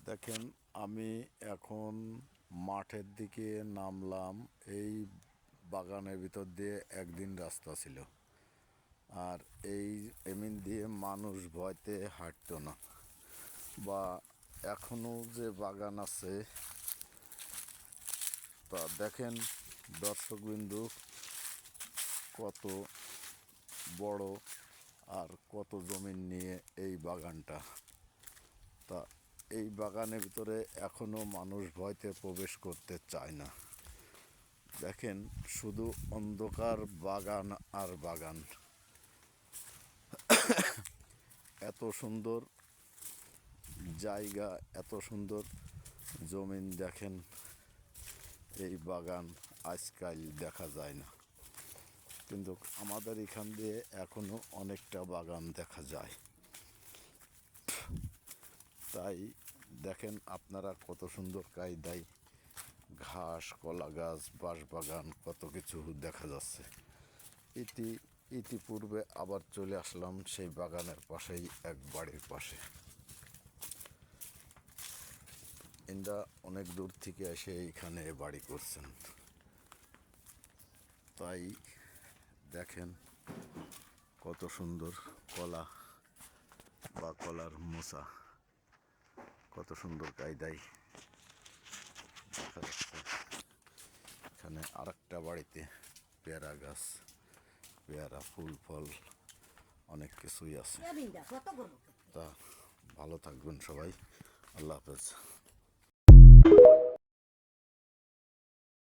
দেখেন, আমি এখন মাঠের দিকে নামলাম। এই বাগানের ভিতর দিয়ে একদিন রাস্তা ছিল, আর এই এমিন দিয়ে মানুষ ভয়তে হাঁটতো না। বা এখনো যে বাগান আছে, তা দেখেন দর্শকবিন্দু, কত বড় আর কত জমিন নিয়ে এই বাগানটা। তা এই বাগানের ভিতরে এখনো মানুষ ভয়তে প্রবেশ করতে চায় না। দেখেন, শুধু অন্ধকার, বাগান আর বাগান। এত সুন্দর জায়গা, এত সুন্দর জমিন, দেখেন এই বাগান আজকাল দেখা যায় না। কিন্তু আমাদের এখান দিয়ে এখনো অনেকটা বাগান দেখা যায়। তাই দেখেন আপনারা কত সুন্দর কায়দায় ঘাস, কলা গাছ, বাঁশবাগান, কত কিছু দেখা যাচ্ছে। ইতিপূর্বে আবার চলে আসলাম সেই বাগানের পাশেই এক বাড়ির পাশে। এরা অনেক দূর থেকে এসে এইখানে বাড়ি করছেন। তাই দেখেন কত সুন্দর কলা বা কলার মোচা, কত সুন্দর কায়দায় দেখা যাচ্ছে। এখানে আরেকটা বাড়িতে পেয়ারা গাছ, পেয়ারা, ফুল ফল অনেক কিছুই আছে। তা ভালো থাকবেন সবাই। আল্লাহ হাফেজ।